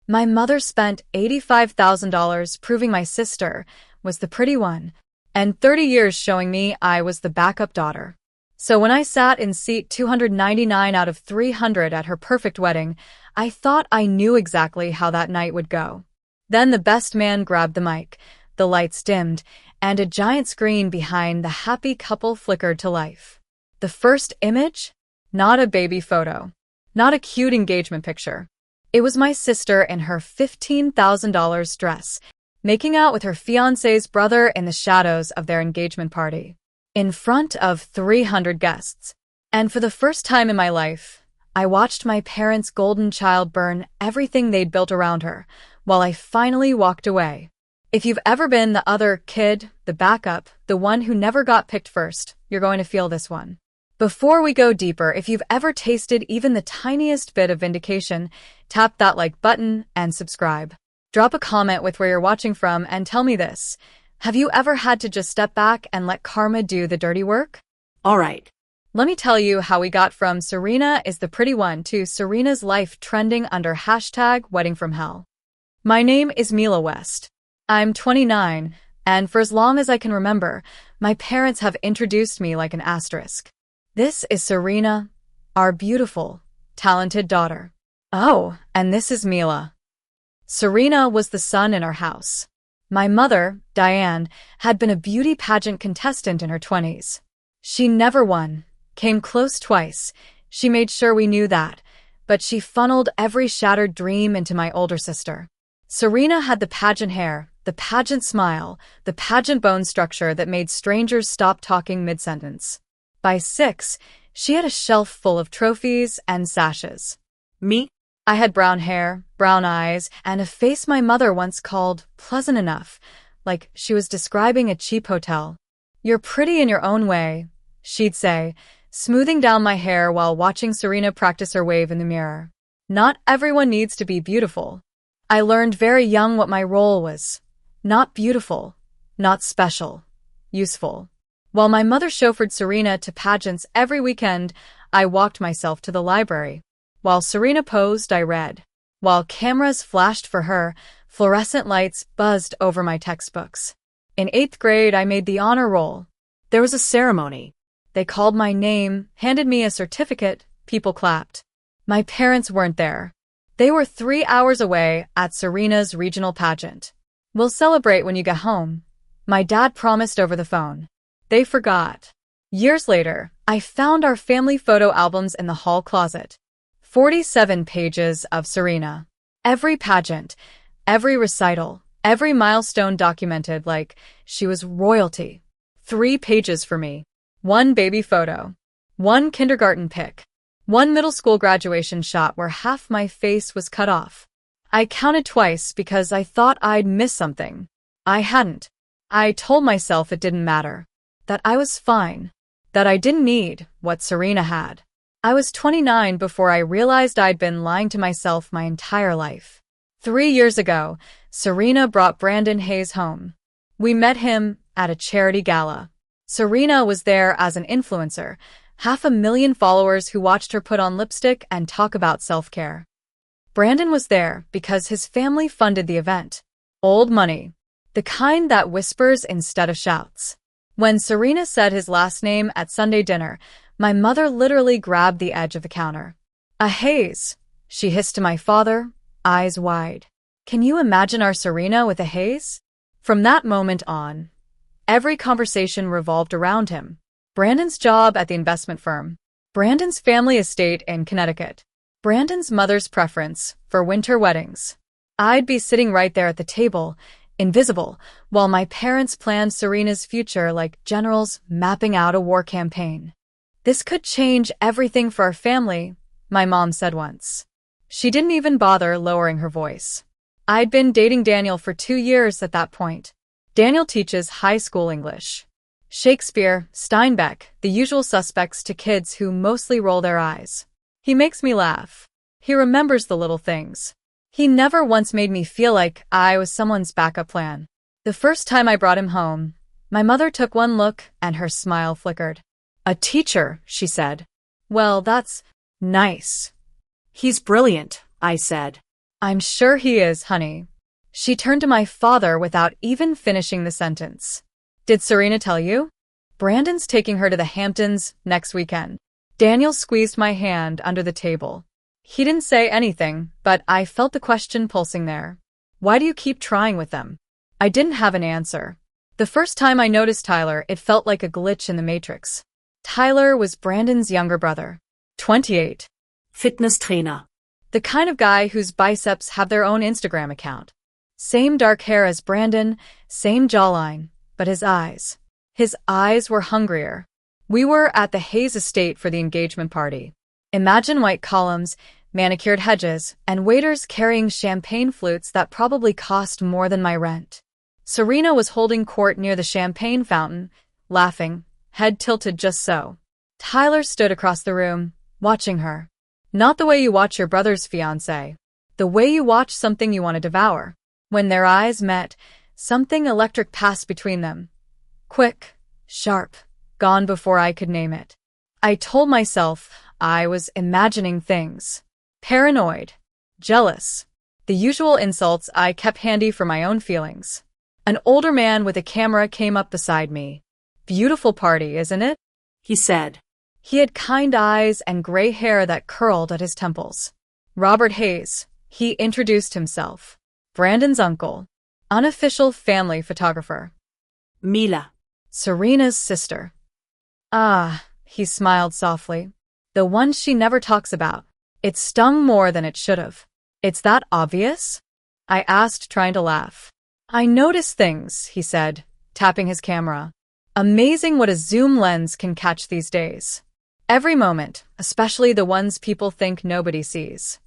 My mother spent $85,000 proving my sister was the pretty one, and 30 years showing me I was the backup daughter. So when I sat in seat 299 out of 300 at her perfect wedding, I thought I knew exactly how that night would go. Then the best man grabbed the mic, the lights dimmed, and a giant screen behind the happy couple flickered to life. The first image? Not a baby photo. Not a cute engagement picture. It was my sister in her $15,000 dress, making out with her fiancé's brother in the shadows of their engagement party, in front of 300 guests. And for the first time in my life, I watched my parents' golden child burn everything they'd built around her, while I finally walked away. If you've ever been the other kid, the backup, the one who never got picked first, you're going to feel this one. Before we go deeper, if you've ever tasted even the tiniest bit of vindication, tap that like button and subscribe. Drop a comment with where you're watching from and tell me this. Have you ever had to just step back and let karma do the dirty work? All right. Let me tell you how we got from Serena is the pretty one to Serena's life trending under #weddingfromhell. My name is Mila West. I'm 29, and for as long as I can remember, my parents have introduced me like an asterisk. This is Serena, our beautiful, talented daughter. Oh, and this is Mila. Serena was the sun in our house. My mother, Diane, had been a beauty pageant contestant in her 20s. She never won, came close twice. She made sure we knew that, but she funneled every shattered dream into my older sister. Serena had the pageant hair, the pageant smile, the pageant bone structure that made strangers stop talking mid-sentence. By 6, she had a shelf full of trophies and sashes. Me? I had brown hair, brown eyes, and a face my mother once called pleasant enough, like she was describing a cheap hotel. You're pretty in your own way, she'd say, smoothing down my hair while watching Serena practice her wave in the mirror. Not everyone needs to be beautiful. I learned very young what my role was. Not beautiful, not special, useful. While my mother chauffeured Serena to pageants every weekend, I walked myself to the library. While Serena posed, I read. While cameras flashed for her, fluorescent lights buzzed over my textbooks. In 8th grade, I made the honor roll. There was a ceremony. They called my name, handed me a certificate, people clapped. My parents weren't there. They were 3 hours away at Serena's regional pageant. We'll celebrate when you get home, my dad promised over the phone. They forgot. Years later, I found our family photo albums in the hall closet. 47 pages of Serena. Every pageant, every recital, every milestone documented like she was royalty. 3 pages for me. 1 baby photo. 1 kindergarten pic. 1 middle school graduation shot where half my face was cut off. I counted twice because I thought I'd miss something. I hadn't. I told myself it didn't matter. That I was fine. That I didn't need what Serena had. I was 29 before I realized I'd been lying to myself my entire life. 3 years ago, Serena brought Brandon Hayes home. We met him at a charity gala. Serena was there as an influencer, 500,000 followers who watched her put on lipstick and talk about self-care. Brandon was there because his family funded the event. Old money. The kind that whispers instead of shouts. When Serena said his last name at Sunday dinner, my mother literally grabbed the edge of the counter. "A Hayes," she hissed to my father, eyes wide. "Can you imagine our Serena with a Hayes?" From that moment on, every conversation revolved around him. Brandon's job at the investment firm. Brandon's family estate in Connecticut. Brandon's mother's preference for winter weddings. I'd be sitting right there at the table, invisible, while my parents planned Serena's future like generals mapping out a war campaign. "This could change everything for our family," my mom said once. She didn't even bother lowering her voice. I'd been dating Daniel for 2 years at that point. Daniel teaches high school English. Shakespeare, Steinbeck, the usual suspects to kids who mostly roll their eyes. He makes me laugh. He remembers the little things. He never once made me feel like I was someone's backup plan. The first time I brought him home, my mother took one look and her smile flickered. "A teacher," she said. "Well, that's nice." "He's brilliant," I said. I'm sure he is, honey. She turned to my father without even finishing the sentence. Did Serena tell you? Brandon's taking her to the Hamptons next weekend. Daniel squeezed my hand under the table. He didn't say anything, but I felt the question pulsing there. Why do you keep trying with them? I didn't have an answer. The first time I noticed Tyler, it felt like a glitch in the Matrix. Tyler was Brandon's younger brother. 28. Fitness trainer. The kind of guy whose biceps have their own Instagram account. Same dark hair as Brandon, same jawline, but his eyes were hungrier. We were at the Hayes estate for the engagement party. Imagine white columns, manicured hedges, and waiters carrying champagne flutes that probably cost more than my rent. Serena was holding court near the champagne fountain, laughing, head tilted just so. Tyler stood across the room, watching her. Not the way you watch your brother's fiancé. The way you watch something you want to devour. When their eyes met, something electric passed between them. Quick, sharp, gone before I could name it. I told myself I was imagining things. Paranoid, jealous. The usual insults I kept handy for my own feelings. An older man with a camera came up beside me. Beautiful party, isn't it? He said. He had kind eyes and gray hair that curled at his temples. Robert Hayes, he introduced himself. Brandon's uncle. Unofficial family photographer. Mila. Serena's sister. Ah, he smiled softly. The one she never talks about. It stung more than it should have. It's that obvious? I asked, trying to laugh. I notice things, he said, tapping his camera. Amazing what a zoom lens can catch these days. Every moment, especially the ones people think nobody sees.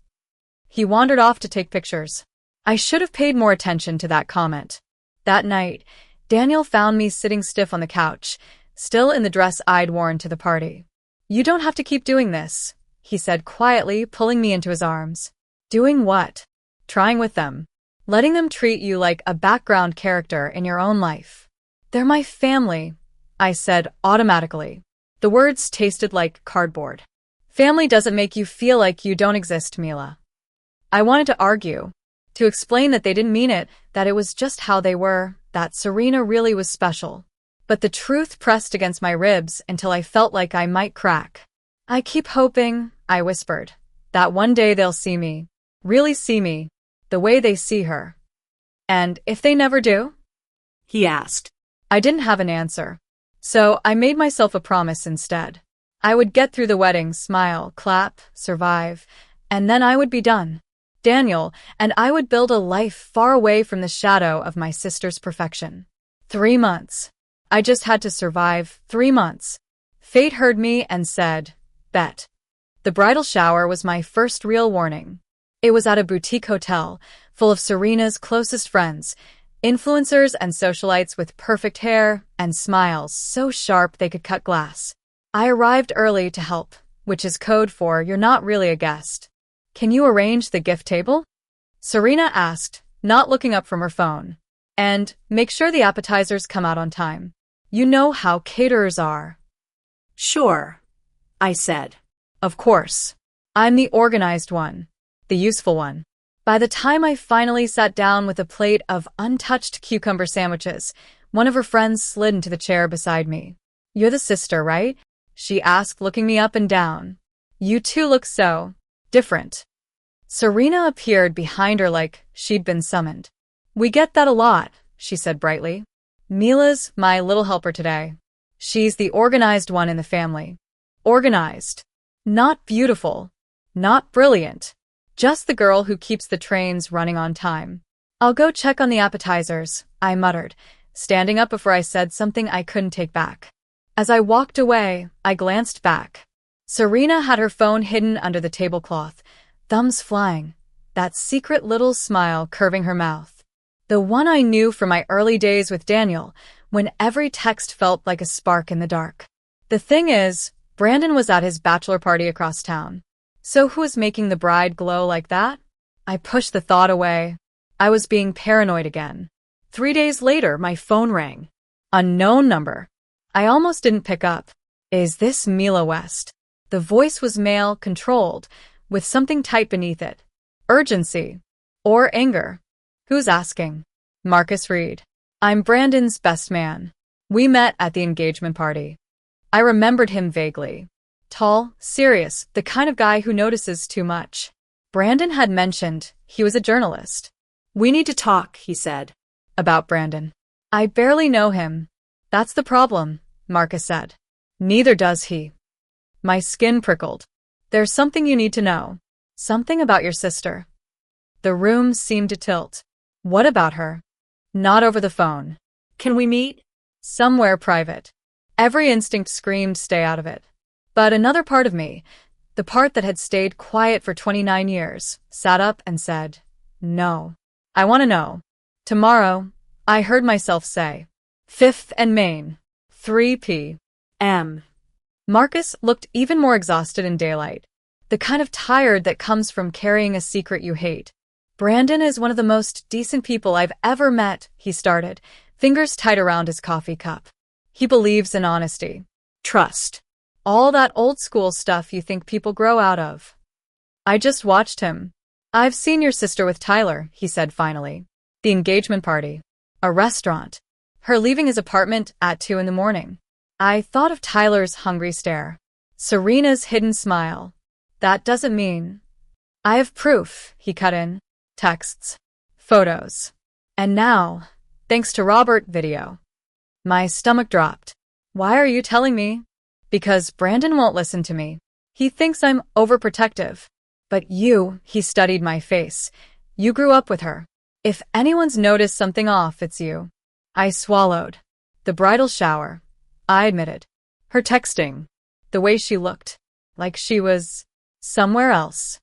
He wandered off to take pictures. I should have paid more attention to that comment. That night, Daniel found me sitting stiff on the couch, still in the dress I'd worn to the party. You don't have to keep doing this, he said quietly, pulling me into his arms. Doing what? Trying with them. Letting them treat you like a background character in your own life. They're my family, I said automatically. The words tasted like cardboard. Family doesn't make you feel like you don't exist, Mila. I wanted to argue, to explain that they didn't mean it, that it was just how they were, that Serena really was special. But the truth pressed against my ribs until I felt like I might crack. I keep hoping, I whispered, that one day they'll see me, really see me, the way they see her. And if they never do? He asked. I didn't have an answer. So I made myself a promise instead. I would get through the wedding, smile, clap, survive, and then I would be done. Daniel and I would build a life far away from the shadow of my sister's perfection. 3 months. I just had to survive 3 months. Fate heard me and said, bet. The bridal shower was my first real warning. It was at a boutique hotel, full of Serena's closest friends, influencers and socialites with perfect hair and smiles so sharp they could cut glass. I arrived early to help, which is code for you're not really a guest. Can you arrange the gift table? Serena asked, not looking up from her phone. And make sure the appetizers come out on time. You know how caterers are. Sure, I said. Of course. I'm the organized one, the useful one. By the time I finally sat down with a plate of untouched cucumber sandwiches, one of her friends slid into the chair beside me. You're the sister, right? She asked, looking me up and down. You two look so different. Serena appeared behind her like she'd been summoned. We get that a lot, she said brightly. Mila's my little helper today. She's the organized one in the family. Organized. Not beautiful. Not brilliant. Just the girl who keeps the trains running on time. I'll go check on the appetizers, I muttered, standing up before I said something I couldn't take back. As I walked away, I glanced back. Serena had her phone hidden under the tablecloth, thumbs flying, that secret little smile curving her mouth. The one I knew from my early days with Daniel, when every text felt like a spark in the dark. The thing is, Brandon was at his bachelor party across town. So who was making the bride glow like that? I pushed the thought away. I was being paranoid again. 3 days later, my phone rang. Unknown number. I almost didn't pick up. Is this Mila West? The voice was male, controlled, with something tight beneath it. Urgency. Or anger. Who's asking? Marcus Reed. I'm Brandon's best man. We met at the engagement party. I remembered him vaguely. Tall, serious, the kind of guy who notices too much. Brandon had mentioned he was a journalist. We need to talk, he said. About Brandon. I barely know him. That's the problem, Marcus said. Neither does he. My skin prickled. There's something you need to know. Something about your sister. The room seemed to tilt. What about her? Not over the phone. Can we meet? Somewhere private. Every instinct screamed stay out of it. But another part of me, the part that had stayed quiet for 29 years, sat up and said, no. I want to know. Tomorrow, I heard myself say. 5th and Main. 3 p.m. Marcus looked even more exhausted in daylight. The kind of tired that comes from carrying a secret you hate. Brandon is one of the most decent people I've ever met, he started, fingers tight around his coffee cup. He believes in honesty. Trust. All that old-school stuff you think people grow out of. I just watched him. I've seen your sister with Tyler, he said finally. The engagement party. A restaurant. Her leaving his apartment at 2 a.m. I thought of Tyler's hungry stare. Serena's hidden smile. That doesn't mean. I have proof, he cut in. Texts. Photos. And now, thanks to Robert, video. My stomach dropped. Why are you telling me? Because Brandon won't listen to me. He thinks I'm overprotective. But you, he studied my face. You grew up with her. If anyone's noticed something off, it's you. I swallowed. The bridal shower. I admitted. Her texting. The way she looked. Like she was somewhere else.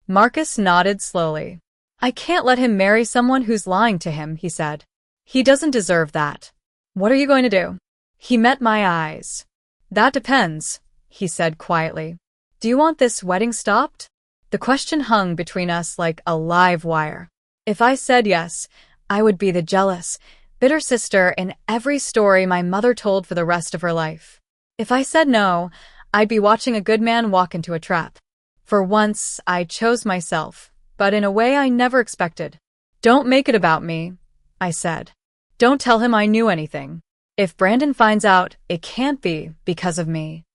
Marcus nodded slowly. I can't let him marry someone who's lying to him, he said. He doesn't deserve that. What are you going to do? He met my eyes. That depends, he said quietly. Do you want this wedding stopped? The question hung between us like a live wire. If I said yes, I would be the jealous, bitter sister in every story my mother told for the rest of her life. If I said no, I'd be watching a good man walk into a trap. For once, I chose myself, but in a way I never expected. Don't make it about me, I said. Don't tell him I knew anything. If Brandon finds out, it can't be because of me.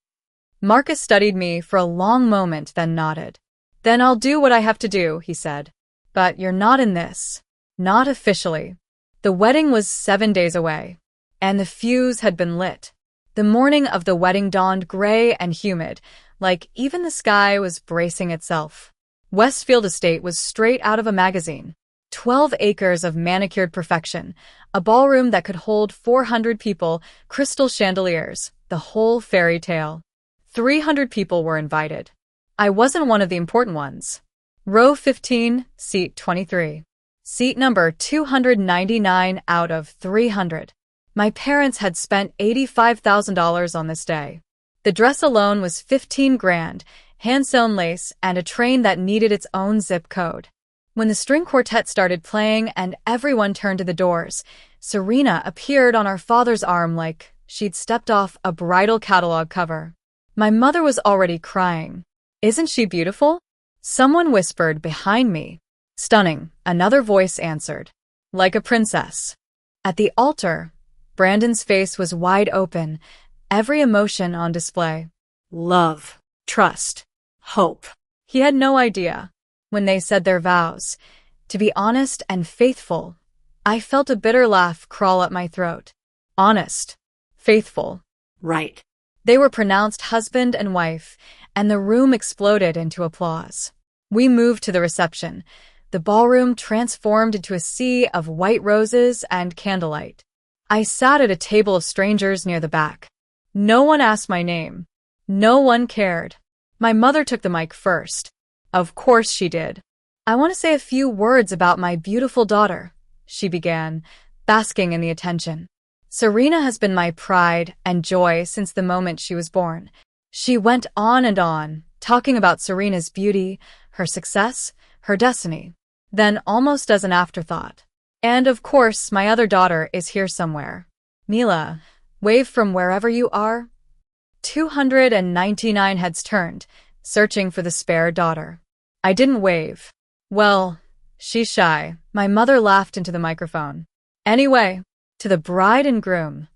Marcus studied me for a long moment, then nodded. Then I'll do what I have to do, he said. But you're not in this. Not officially. The wedding was 7 days away, and the fuse had been lit. The morning of the wedding dawned gray and humid, like even the sky was bracing itself. Westfield Estate was straight out of a magazine. 12 acres of manicured perfection, a ballroom that could hold 400 people, crystal chandeliers, the whole fairy tale. 300 people were invited. I wasn't one of the important ones. Row 15, seat 23. Seat number 299 out of 300. My parents had spent $85,000 on this day. The dress alone was $15,000, hand-sewn lace, and a train that needed its own zip code. When the string quartet started playing and everyone turned to the doors, Serena appeared on our father's arm like she'd stepped off a bridal catalog cover. My mother was already crying. Isn't she beautiful? Someone whispered behind me. Stunning, another voice answered. Like a princess. At the altar, Brandon's face was wide open, every emotion on display. Love, trust, hope. He had no idea. When they said their vows, to be honest and faithful, I felt a bitter laugh crawl up my throat. Honest. Faithful. Right. They were pronounced husband and wife, and the room exploded into applause. We moved to the reception. The ballroom transformed into a sea of white roses and candlelight. I sat at a table of strangers near the back. No one asked my name. No one cared. My mother took the mic first. Of course she did. I want to say a few words about my beautiful daughter, she began, basking in the attention. Serena has been my pride and joy since the moment she was born. She went on and on, talking about Serena's beauty, her success, her destiny. Then, almost as an afterthought. And of course, my other daughter is here somewhere. Mila, wave from wherever you are. 299 heads turned, searching for the spare daughter. I didn't wave. Well, She's shy. My mother laughed into the microphone. Anyway, to the bride and groom.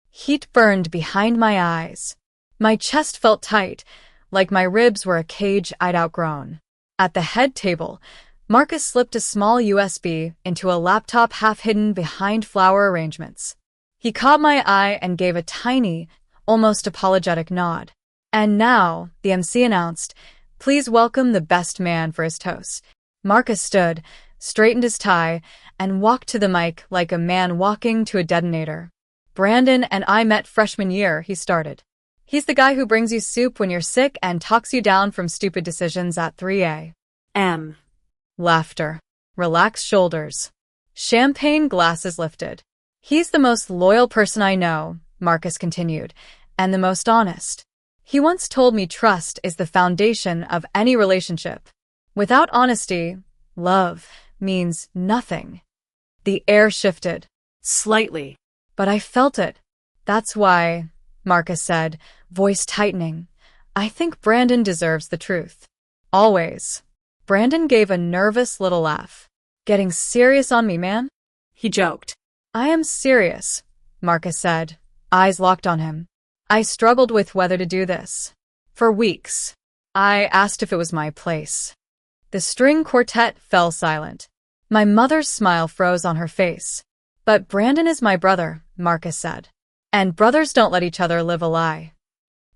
Heat burned behind my eyes. My chest felt tight, like my ribs were a cage I'd outgrown. At the head table, Marcus slipped a small USB into a laptop half hidden behind flower arrangements. He caught my eye and gave a tiny, almost apologetic nod. And now, the MC announced, please welcome the best man for his toast. Marcus stood, straightened his tie, and walked to the mic like a man walking to a detonator. Brandon and I met freshman year, he started. He's the guy who brings you soup when you're sick and talks you down from stupid decisions at 3 a.m. Laughter. Relaxed shoulders. Champagne glasses lifted. He's the most loyal person I know, Marcus continued, and the most honest. He once told me trust is the foundation of any relationship. Without honesty, love means nothing. The air shifted. Slightly. But I felt it. That's why, Marcus said, voice tightening, I think Brandon deserves the truth. Always. Brandon gave a nervous little laugh. Getting serious on me, man? He joked. I am serious, Marcus said, eyes locked on him. I struggled with whether to do this. For weeks. I asked if it was my place. The string quartet fell silent. My mother's smile froze on her face. But Brandon is my brother, Marcus said. And brothers don't let each other live a lie.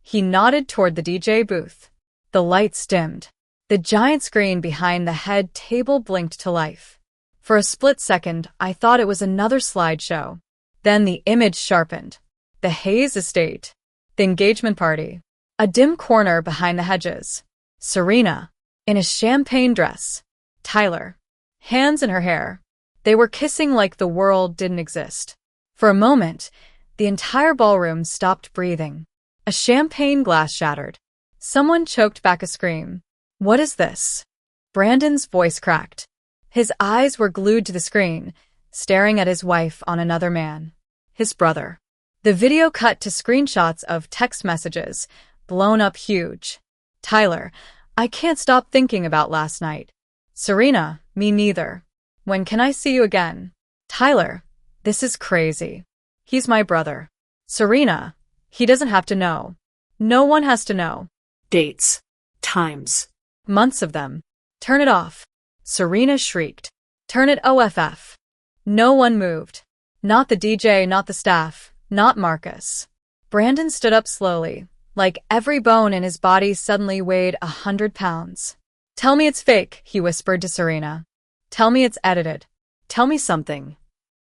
He nodded toward the DJ booth. The lights dimmed. The giant screen behind the head table blinked to life. For a split second, I thought it was another slideshow. Then the image sharpened. The Hayes estate. The engagement party. A dim corner behind the hedges. Serena. In a champagne dress. Tyler. Hands in her hair. They were kissing like the world didn't exist. For a moment, the entire ballroom stopped breathing. A champagne glass shattered. Someone choked back a scream. What is this? Brandon's voice cracked. His eyes were glued to the screen, staring at his wife on another man. His brother. The video cut to screenshots of text messages, blown up huge. Tyler, I can't stop thinking about last night. Serena, me neither. When can I see you again? Tyler, this is crazy. He's my brother. Serena, he doesn't have to know. No one has to know. Dates. Times. Months of them. Turn it off. Serena shrieked. Turn it off. No one moved. Not the DJ, not the staff, not Marcus. Brandon stood up slowly, like every bone in his body suddenly weighed 100 pounds. Tell me it's fake, he whispered to Serena. Tell me it's edited. Tell me something.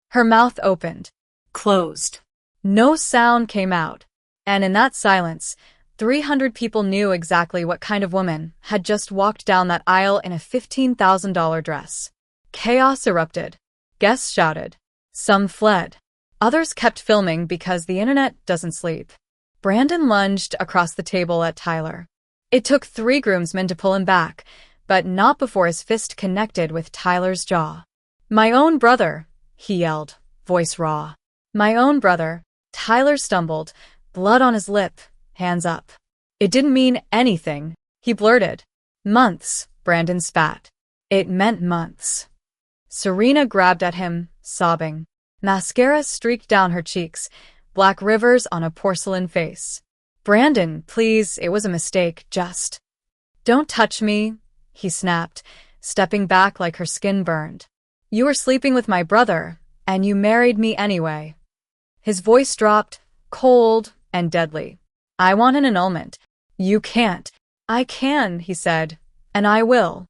Her mouth opened. Closed. No sound came out. And in that silence, 300 people knew exactly what kind of woman had just walked down that aisle in a $15,000 dress. Chaos erupted. Guests shouted. Some fled. Others kept filming because the internet doesn't sleep. Brandon lunged across the table at Tyler. It took 3 groomsmen to pull him back, but not before his fist connected with Tyler's jaw. My own brother, he yelled, voice raw. My own brother. Tyler stumbled, blood on his lip, hands up. It didn't mean anything, he blurted. Months, Brandon spat. It meant months. Serena grabbed at him, sobbing. Mascara streaked down her cheeks, black rivers on a porcelain face. Brandon, please, it was a mistake, just. Don't touch me, he snapped, stepping back like her skin burned. You were sleeping with my brother, and you married me anyway. His voice dropped, cold and deadly. I want an annulment. You can't. I can, he said, and I will.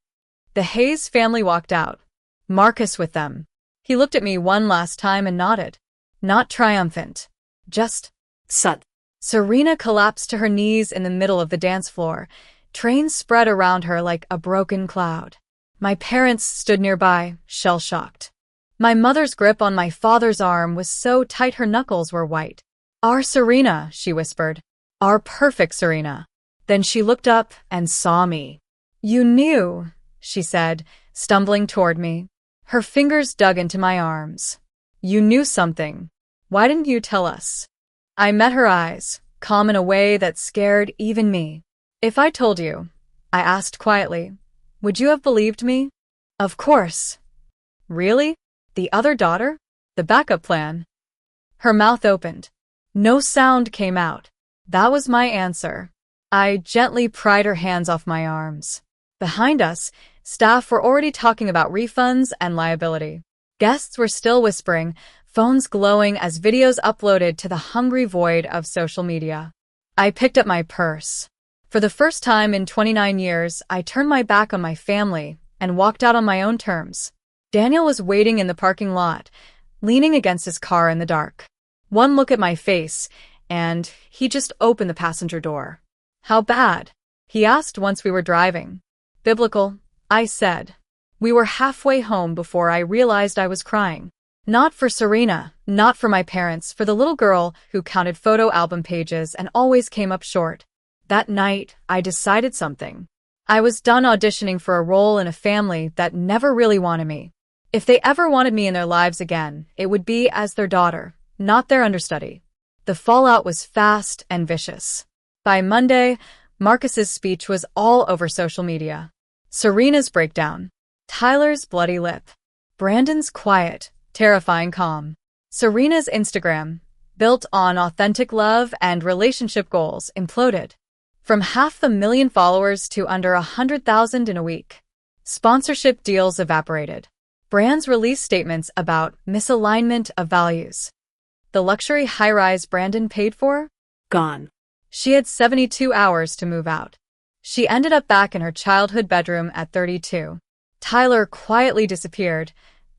The Hayes family walked out. Marcus with them. He looked at me one last time and nodded. Not triumphant. Just, Sut. Serena collapsed to her knees in the middle of the dance floor, trains spread around her like a broken cloud. My parents stood nearby, shell-shocked. My mother's grip on my father's arm was so tight her knuckles were white. Our Serena, she whispered. Our perfect Serena. Then she looked up and saw me. You knew, she said, stumbling toward me. Her fingers dug into my arms. You knew something. Why didn't you tell us? I met her eyes, calm in a way that scared even me. If I told you, I asked quietly, would you have believed me? Of course. Really? The other daughter? The backup plan? Her mouth opened. No sound came out. That was my answer. I gently pried her hands off my arms. Behind us, staff were already talking about refunds and liability. Guests were still whispering, phones glowing as videos uploaded to the hungry void of social media. I picked up my purse. For the first time in 29 years, I turned my back on my family and walked out on my own terms. Daniel was waiting in the parking lot, leaning against his car in the dark. One look at my face, and he just opened the passenger door. How bad? He asked once we were driving. Biblical, I said. We were halfway home before I realized I was crying. Not for Serena, not for my parents, for the little girl who counted photo album pages and always came up short. That night, I decided something. I was done auditioning for a role in a family that never really wanted me. If they ever wanted me in their lives again, it would be as their daughter, not their understudy. The fallout was fast and vicious. By Monday, Marcus's speech was all over social media. Serena's breakdown. Tyler's bloody lip. Brandon's quiet, terrifying calm. Serena's Instagram, built on authentic love and relationship goals, imploded. From 500,000 followers to under 100,000 in a week. Sponsorship deals evaporated. Brands released statements about misalignment of values. The luxury high-rise Brandon paid for? Gone. She had 72 hours to move out. She ended up back in her childhood bedroom at 32. Tyler quietly disappeared,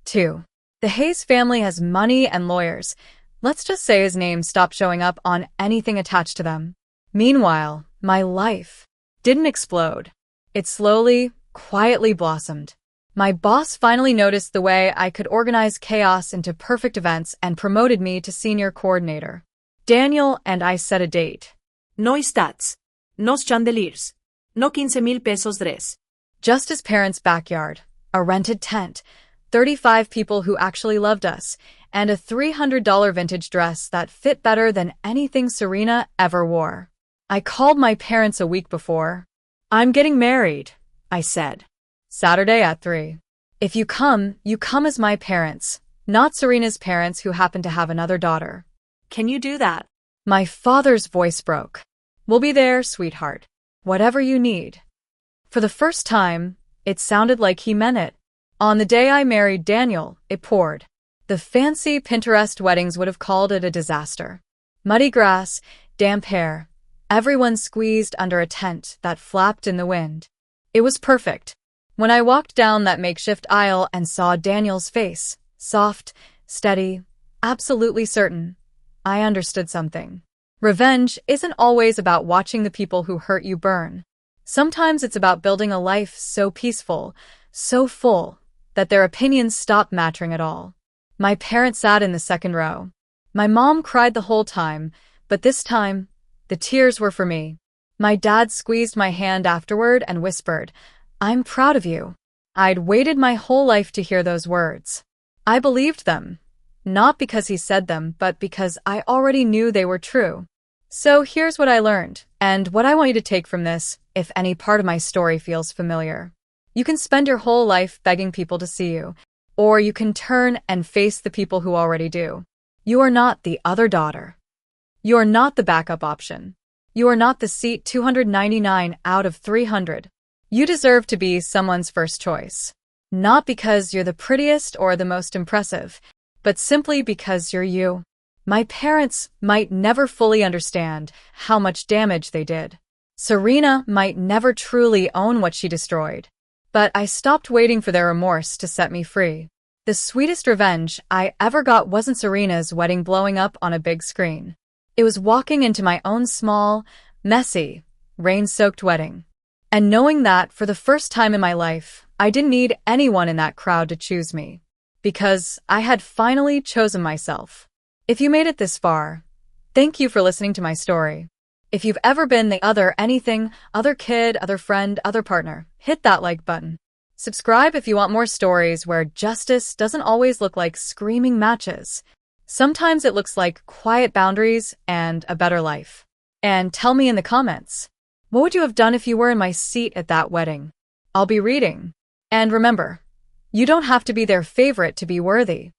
too. The Hayes family has money and lawyers. Let's just say his name stopped showing up on anything attached to them. Meanwhile, my life didn't explode. It slowly, quietly blossomed. My boss finally noticed the way I could organize chaos into perfect events and promoted me to senior coordinator. Daniel and I set a date. No stats. Nos chandeliers. No 15,000 pesos dress. Just his parents' backyard, a rented tent, 35 people who actually loved us, and a $300 vintage dress that fit better than anything Serena ever wore. I called my parents a week before. I'm getting married, I said. Saturday at 3. If you come as my parents, not Serena's parents who happen to have another daughter. Can you do that? My father's voice broke. We'll be there, sweetheart. Whatever you need. For the first time, it sounded like he meant it. On the day I married Daniel, it poured. The fancy Pinterest weddings would have called it a disaster. Muddy grass, damp hair, everyone squeezed under a tent that flapped in the wind. It was perfect. When I walked down that makeshift aisle and saw Daniel's face, soft, steady, absolutely certain, I understood something. Revenge isn't always about watching the people who hurt you burn. Sometimes it's about building a life so peaceful, so full, that their opinions stop mattering at all. My parents sat in the second row. My mom cried the whole time, but this time, the tears were for me. My dad squeezed my hand afterward and whispered, "I'm proud of you." I'd waited my whole life to hear those words. I believed them, not because he said them, but because I already knew they were true. So here's what I learned, and what I want you to take from this, if any part of my story feels familiar. You can spend your whole life begging people to see you, or you can turn and face the people who already do. You are not the other daughter. You are not the backup option. You are not the seat 299 out of 300. You deserve to be someone's first choice. Not because you're the prettiest or the most impressive, but simply because you're you. My parents might never fully understand how much damage they did. Serena might never truly own what she destroyed. But I stopped waiting for their remorse to set me free. The sweetest revenge I ever got wasn't Serena's wedding blowing up on a big screen. It was walking into my own small, messy, rain-soaked wedding. And knowing that, for the first time in my life, I didn't need anyone in that crowd to choose me. Because I had finally chosen myself. If you made it this far, thank you for listening to my story. If you've ever been the other anything, other kid, other friend, other partner, hit that like button. Subscribe if you want more stories where justice doesn't always look like screaming matches. Sometimes it looks like quiet boundaries and a better life. And tell me in the comments, what would you have done if you were in my seat at that wedding? I'll be reading. And remember, You don't have to be their favorite to be worthy.